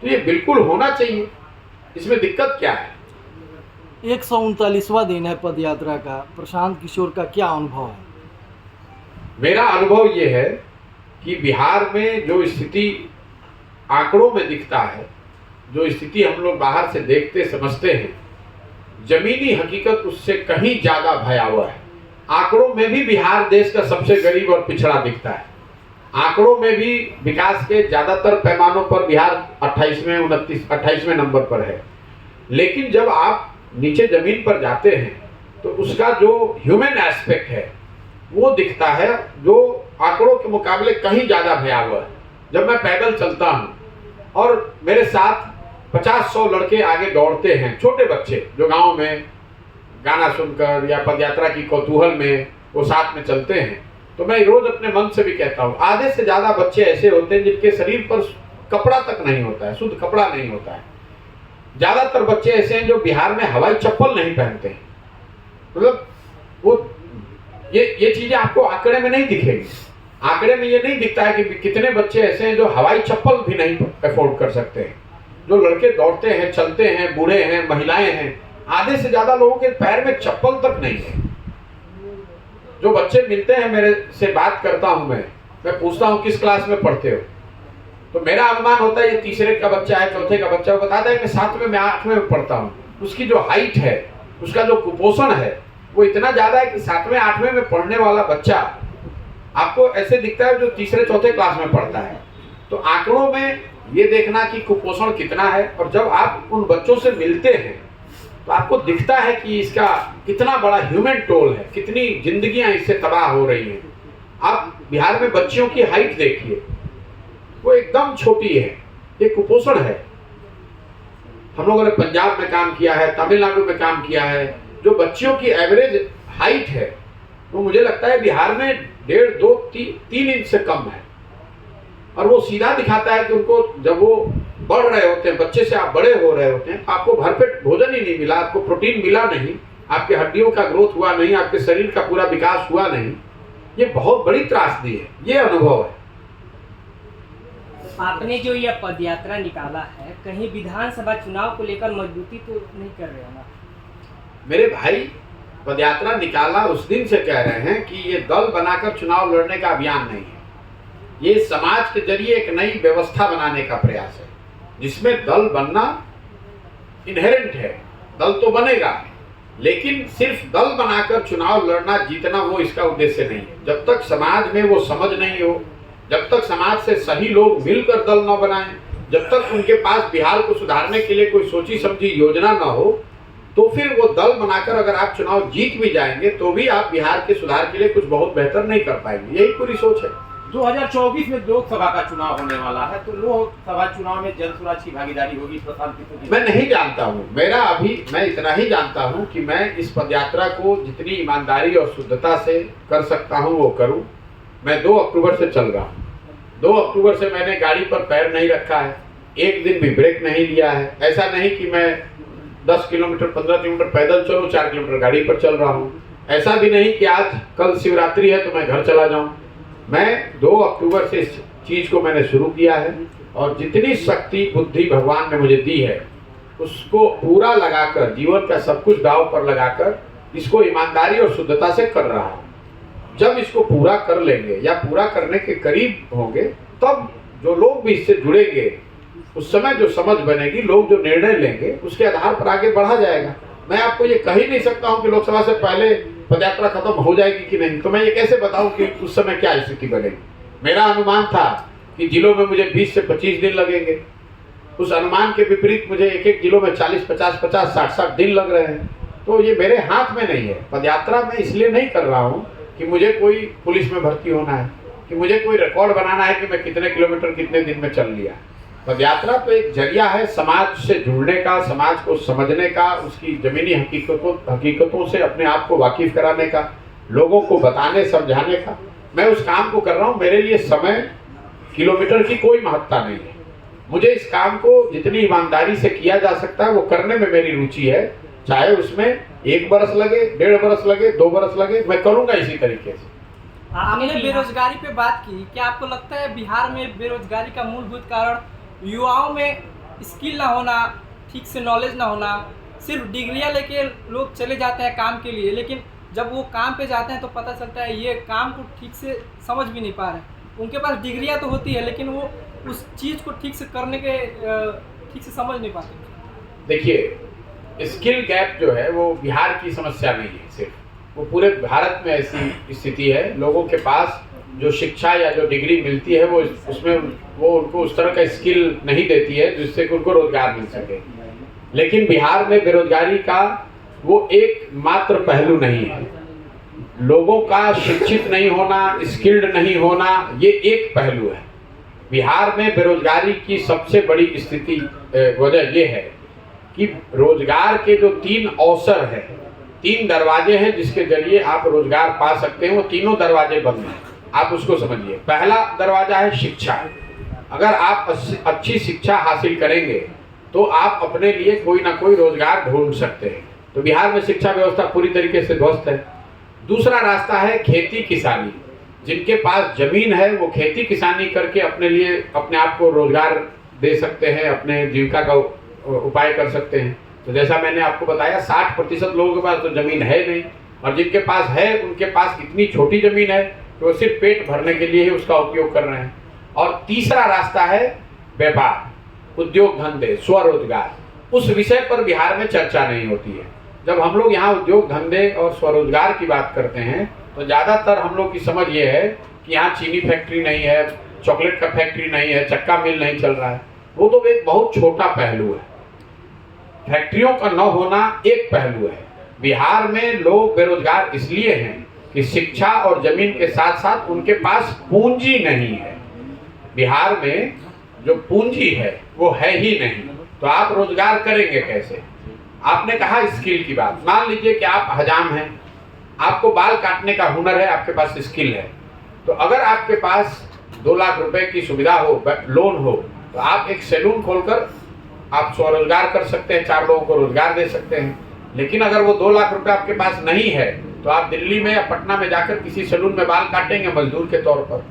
तो ये बिल्कुल होना चाहिए, इसमें दिक्कत क्या है? 139वां दिन है पद यात्रा का। प्रशांत किशोर का क्या अनुभव है? मेरा अनुभव ये है कि बिहार में जो स्थिति आंकड़ों में दिखता है, जो स्थिति हम लोग बाहर से देखते समझते हैं, जमीनी हकीकत उससे कहीं ज्यादा भयावह है। आंकड़ों में भी बिहार देश का सबसे गरीब और पिछड़ा दिखता है। आंकड़ों में भी विकास के ज्यादातर पैमानों पर बिहार 28वें नंबर पर है। लेकिन जब आप नीचे जमीन पर जाते हैं तो उसका जो ह्यूमन एस्पेक्ट है वो दिखता है, जो आंकड़ों के मुकाबले कहीं ज्यादा भयावह है। जब मैं पैदल चलता हूँ और मेरे साथ 50-100 लड़के आगे दौड़ते हैं, छोटे बच्चे जो गांव में गाना सुनकर या पदयात्रा की कौतूहल में वो साथ में चलते हैं, तो मैं रोज अपने मन से भी कहता हूँ, आधे से ज्यादा बच्चे ऐसे होते हैं जिनके शरीर पर कपड़ा तक नहीं होता है, शुद्ध कपड़ा नहीं होता है। ज्यादातर बच्चे ऐसे हैं जो बिहार में हवाई चप्पल नहीं पहनते हैं। मतलब वो ये चीजें आपको आंकड़े में नहीं दिखेगी। आंकड़े में ये नहीं दिखता है कि कितने बच्चे ऐसे हैं जो हवाई चप्पल भी नहीं अफोर्ड कर सकते हैं। जो लड़के दौड़ते हैं, चलते हैं, बूढ़े हैं, महिलाएं हैं, आधे से ज्यादा लोगों के पैर में चप्पल तक नहीं है। जो बच्चे मिलते हैं, मेरे से बात करता हूं मैं पूछता हूं किस क्लास में पढ़ते हो, तो मेरा अनुमान होता है ये तीसरे का बच्चा है, चौथे का बच्चा है। वो बताता है कि 7वें में 8वें में पढ़ता हूँ। उसकी जो हाइट है, उसका जो कुपोषण है वो इतना ज्यादा है कि 7वें 8वें में पढ़ने वाला बच्चा आपको ऐसे दिखता है जो तीसरे चौथे क्लास में पढ़ता है। तो आंकड़ों में ये देखना कि कुपोषण कितना है, और जब आप उन बच्चों से मिलते हैं तो आपको दिखता है कि इसका कितना बड़ा ह्यूमन टोल है, कितनी जिंदगियां इससे तबाह हो रही हैं। आप बिहार में बच्चियों की हाइट देखिए, वो एकदम छोटी है। ये कुपोषण है। हम लोगों ने पंजाब में काम किया है, तमिलनाडु में काम किया है। जो बच्चियों की एवरेज हाइट है वो मुझे लगता है बिहार में 1.5, 2, 3 इंच से कम है। और वो सीधा दिखाता है कि उनको जब वो बढ़ रहे होते हैं, बच्चे से आप बड़े हो रहे होते हैं, आपको भरपेट भोजन ही नहीं मिला, आपको प्रोटीन मिला नहीं, आपके हड्डियों का ग्रोथ हुआ नहीं, आपके शरीर का पूरा विकास हुआ नहीं। ये बहुत बड़ी त्रासदी है। ये अनुभव है। आपने जो यह पदयात्रा निकाला है, कहीं विधानसभा चुनाव को लेकर मजबूती तो नहीं कर रहे हो ना? मेरे भाई, पदयात्रा निकाला उस दिन से कह रहे हैं कि ये दल बनाकर चुनाव लड़ने का अभियान नहीं है। ये समाज के जरिए एक नई व्यवस्था बनाने का प्रयास है, जिसमें दल बनना इनहेरेंट है। दल तो बनेगा, लेकिन सिर्फ दल बनाकर चुनाव लड़ना जीतना वो इसका उद्देश्य नहीं है। जब तक समाज में वो समझ नहीं हो, जब तक समाज से सही लोग मिलकर दल न बनाएं, जब तक उनके पास बिहार को सुधारने के लिए कोई सोची समझी योजना न हो, तो फिर वो दल बनाकर अगर आप चुनाव जीत भी जाएंगे तो भी आप बिहार के सुधार के लिए कुछ बहुत बेहतर नहीं कर पाएंगे। यही पूरी सोच है। 2024 में लोकसभा का चुनाव होने वाला है, तो लोकसभा चुनाव में जनसुराज की भागीदारी होगी प्रशांत किशोर जी? मैं नहीं जानता हूँ। मैं इतना ही जानता हूँ कि मैं इस पदयात्रा को जितनी ईमानदारी और शुद्धता से कर सकता हूँ वो करूँ। मैं 2 अक्टूबर से चल रहा हूँ। 2 अक्टूबर से मैंने गाड़ी पर पैर नहीं रखा है, एक दिन भी ब्रेक नहीं लिया है। ऐसा नहीं कि मैं 10 किलोमीटर 15 किलोमीटर पैदल चलूँ, 4 किलोमीटर गाड़ी पर चल रहा हूँ। ऐसा भी नहीं कि आज कल शिवरात्रि है तो मैं घर चला जाऊँ। मैं 2 अक्टूबर से इस चीज को मैंने शुरू किया है, और जितनी शक्ति बुद्धि भगवान ने मुझे दी है उसको पूरा लगाकर, जीवन का सब कुछ दांव पर लगाकर इसको ईमानदारी और शुद्धता से कर रहा हूँ। जब इसको पूरा कर लेंगे या पूरा करने के करीब होंगे, तब जो लोग भी इससे जुड़ेंगे, उस समय जो समझ बनेगी, लोग जो निर्णय लेंगे, उसके आधार पर आगे बढ़ा जाएगा। मैं आपको ये कह ही नहीं सकता हूँ कि लोकसभा से पहले पदयात्रा खत्म हो जाएगी कि नहीं, तो मैं ये कैसे बताऊं कि उस समय क्या स्थिति बनेगी। मेरा अनुमान था कि जिलों में मुझे 20 से 25 दिन लगेंगे। उस अनुमान के विपरीत मुझे एक जिलों में 40, 50, 60 दिन लग रहे हैं। तो ये मेरे हाथ में नहीं है। पदयात्रा मैं इसलिए नहीं कर रहा हूँ कि मुझे कोई पुलिस में भर्ती होना है, कि मुझे कोई रिकॉर्ड बनाना है कि मैं कितने किलोमीटर कितने दिन में चल लिया। पदयात्रा तो एक जरिया है समाज से जुड़ने का, समाज को समझने का, उसकी जमीनी हकीकतों से अपने आप को वाकिफ कराने का, लोगों को बताने समझाने का। मैं उस काम को कर रहा हूँ। मेरे लिए समय किलोमीटर की कोई महत्ता नहीं है। मुझे इस काम को जितनी ईमानदारी से किया जा सकता है वो करने में मेरी रुचि है। चाहे उसमें 1 बरस लगे, 1.5 बरस लगे, 2 बरस लगे, मैं करूँगा इसी तरीके से। आपने बेरोजगारी पे बात की। क्या आपको लगता है बिहार में बेरोजगारी का मूलभूत कारण युवाओं में स्किल ना होना, ठीक से नॉलेज ना होना, सिर्फ डिग्रियां लेके लोग चले जाते हैं काम के लिए, लेकिन जब वो काम पे जाते हैं तो पता चलता है ये काम को ठीक से समझ भी नहीं पा रहे हैं। उनके पास डिग्रियां तो होती है लेकिन वो उस चीज़ को ठीक से करने के ठीक से समझ नहीं पाते। देखिए, स्किल गैप जो है वो बिहार की समस्या नहीं है सिर्फ, वो पूरे भारत में ऐसी स्थिति है। लोगों के पास जो शिक्षा या जो डिग्री मिलती है वो उसमें वो उनको उस तरह का स्किल नहीं देती है जिससे कि उनको रोजगार मिल सके। लेकिन बिहार में बेरोजगारी का वो एक मात्र पहलू नहीं है। लोगों का शिक्षित नहीं होना, स्किल्ड नहीं होना, ये एक पहलू है। बिहार में बेरोजगारी की सबसे बड़ी स्थिति वजह ये है कि रोजगार के जो 3 अवसर है, 3 दरवाजे हैं जिसके जरिए आप रोजगार पा सकते हैं, वो तीनों दरवाजे बंद हैं। आप उसको समझिए। पहला दरवाजा है शिक्षा। अगर आप अच्छी शिक्षा हासिल करेंगे तो आप अपने लिए कोई ना कोई रोजगार ढूंढ सकते हैं। तो बिहार में शिक्षा व्यवस्था पूरी तरीके से ध्वस्त है। दूसरा रास्ता है खेती किसानी। जिनके पास जमीन है वो खेती किसानी करके अपने लिए अपने आप को रोजगार दे सकते हैं, अपने जीविका का उपाय कर सकते हैं। तो जैसा मैंने आपको बताया 60% लोगों के पास तो जमीन है नहीं, और जिनके पास है उनके पास इतनी छोटी जमीन है कि वो सिर्फ पेट भरने के लिए ही उसका उपयोग कर रहे हैं। और तीसरा रास्ता है व्यापार, उद्योग धंधे, स्वरोजगार। उस विषय पर बिहार में चर्चा नहीं होती है। जब हम लोग यहाँ उद्योग धंधे और स्वरोजगार की बात करते हैं तो ज़्यादातर हम लोग की समझ ये है कि यहाँ चीनी फैक्ट्री नहीं है, चॉकलेट का फैक्ट्री नहीं है, चक्का मिल नहीं चल रहा है। वो तो एक बहुत छोटा पहलू है। फैक्ट्रियों का न होना एक पहलू है। बिहार में लोग बेरोजगार इसलिए हैं कि शिक्षा और जमीन के साथ साथ उनके पास पूंजी नहीं है। बिहार में जो पूंजी है वो है ही नहीं, तो आप रोजगार करेंगे कैसे? आपने कहा स्किल की बात। मान लीजिए कि आप हजाम हैं, आपको बाल काटने का हुनर है, आपके पास स्किल है, तो अगर आपके पास 2 लाख रुपए की सुविधा हो, लोन हो, तो आप एक सैलून खोलकर आप स्वरोजगार कर सकते हैं, 4 लोगों को रोजगार दे सकते हैं। लेकिन अगर वो 2 लाख रुपए आपके पास नहीं है तो आप दिल्ली में या पटना में जाकर किसी सैलून में बाल काटेंगे मजदूर के तौर पर।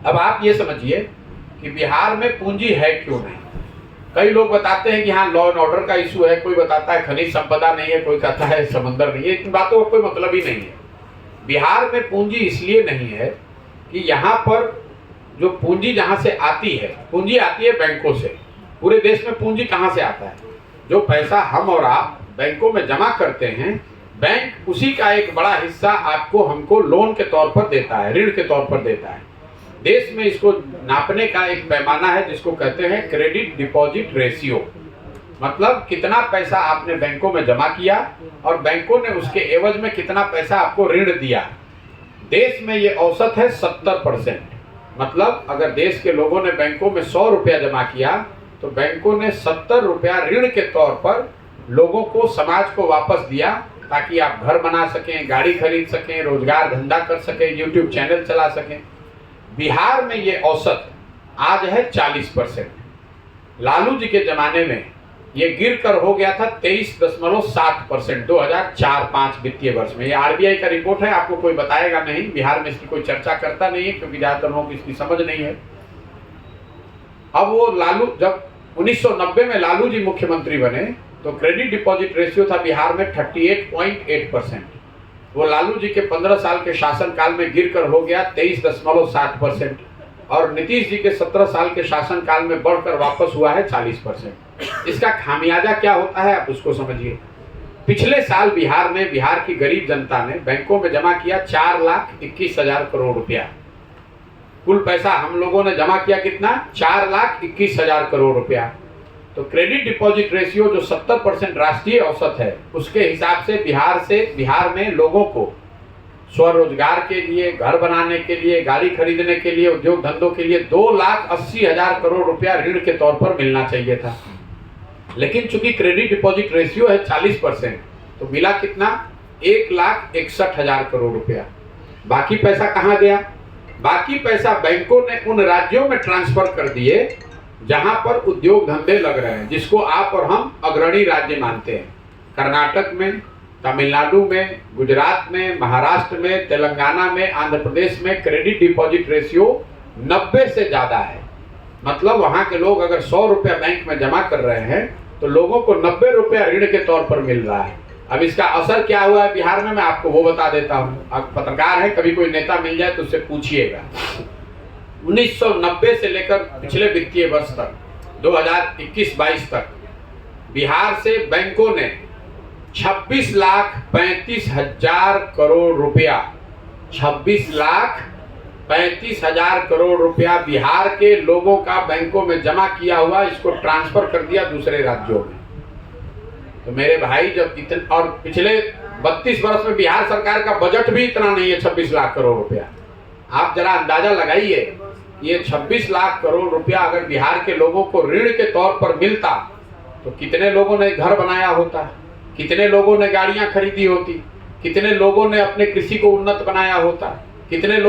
अब आप ये समझिए कि बिहार में पूंजी है क्यों नहीं। कई लोग बताते हैं कि यहाँ लॉ एंड ऑर्डर का इशू है, कोई बताता है खनिज संपदा नहीं है, कोई कहता है समंदर नहीं है। इन बातों का कोई मतलब ही नहीं है। बिहार में पूंजी इसलिए नहीं है कि यहाँ पर जो पूंजी जहाँ से आती है, पूंजी आती है बैंकों से। पूरे देश में पूंजी कहाँ से आता है? जो पैसा हम और आप बैंकों में जमा करते हैं, बैंक उसी का एक बड़ा हिस्सा आपको हमको लोन के तौर पर देता है, ऋण के तौर पर देता है। देश में इसको नापने का एक पैमाना है जिसको कहते हैं क्रेडिट डिपॉजिट रेशियो। मतलब कितना पैसा आपने बैंकों में जमा किया और बैंकों ने उसके एवज में कितना पैसा आपको ऋण दिया। देश में ये औसत है 70%। मतलब अगर देश के लोगों ने बैंकों में 100 रुपया जमा किया तो बैंकों ने 70 रुपया ऋण के तौर पर लोगों को, समाज को वापस दिया, ताकि आप घर बना सकें, गाड़ी खरीद सकें, रोजगार धंधा कर सकें, यूट्यूब चैनल चला सकें। बिहार में ये औसत आज है 40%। लालू जी के जमाने में ये गिर कर हो गया था 23.7% 2004-05 वित्तीय वर्ष में। ये आरबीआई का रिपोर्ट है, आपको कोई बताएगा नहीं। बिहार में इसकी कोई चर्चा करता नहीं है क्योंकि ज्यादातर लोगों को इसकी समझ नहीं है। अब वो लालू, जब 1990 में लालू जी मुख्यमंत्री बने तो क्रेडिट डिपॉजिट रेशियो था बिहार में 38.8%। वो लालू जी के 15 साल के शासनकाल में गिरकर हो गया 23.7%, और नीतीश जी के 17 साल के शासनकाल में बढ़कर वापस हुआ है 40%। इसका खामियाजा क्या होता है आप उसको समझिए। पिछले साल बिहार में बिहार की गरीब जनता ने बैंकों में जमा किया 4,21,000 करोड़ रुपया। कुल पैसा हम लोगों ने जमा किया कितना? 4,21,000 करोड़ रुपया। तो क्रेडिट डिपॉजिट रेशियो जो 70% राष्ट्रीय औसत है, उसके हिसाब से बिहार में लोगों को स्वरोजगार के लिए, घर बनाने के लिए, गाड़ी खरीदने के लिए, उद्योग धंधों के लिए 2,80,000 करोड़ रुपया ऋण के तौर पर मिलना चाहिए था। लेकिन चूंकि क्रेडिट डिपॉजिट रेशियो है 40%, तो मिला कितना? 1,61,000 करोड़ रुपया। बाकी पैसा कहाँ गया? बाकी पैसा बैंकों ने उन राज्यों में ट्रांसफर कर दिए जहां पर उद्योग धंधे लग रहे हैं, जिसको आप और हम अग्रणी राज्य मानते हैं। कर्नाटक में, तमिलनाडु में, गुजरात में, महाराष्ट्र में, तेलंगाना में, आंध्र प्रदेश में क्रेडिट डिपॉजिट रेशियो 90 से ज़्यादा है। मतलब वहां के लोग अगर 100 रुपया बैंक में जमा कर रहे हैं तो लोगों को 90 रुपया ऋण के तौर पर मिल रहा है। अब इसका असर क्या हुआ है बिहार में, मैं आपको वो बता देता हूँ। आप पत्रकार हैं, कभी कोई नेता मिल जाए तो उससे पूछिएगा। 1990 से लेकर पिछले वित्तीय वर्ष तक 2021-22 तक बिहार से बैंकों ने 26,35,000 करोड़ रुपया 26,35,000 करोड़ रुपया बिहार के लोगों का बैंकों में जमा किया हुआ, इसको ट्रांसफर कर दिया दूसरे राज्यों में। तो मेरे भाई जब इतना, और पिछले 32 वर्ष में बिहार सरकार का बजट भी इतना नहीं है 26 लाख करोड़ रुपया। आप जरा अंदाजा लगाइए, ये 26 लाख करोड़ रुपया अगर बिहार के लोगों को ऋण के तौर पर मिलता तो कितने लोगों ने घर बनाया होता, कितने लोगों ने गाड़ियां खरीदी होती, कितने लोगों ने अपने कृषि को उन्नत बनाया होता, कितने लोग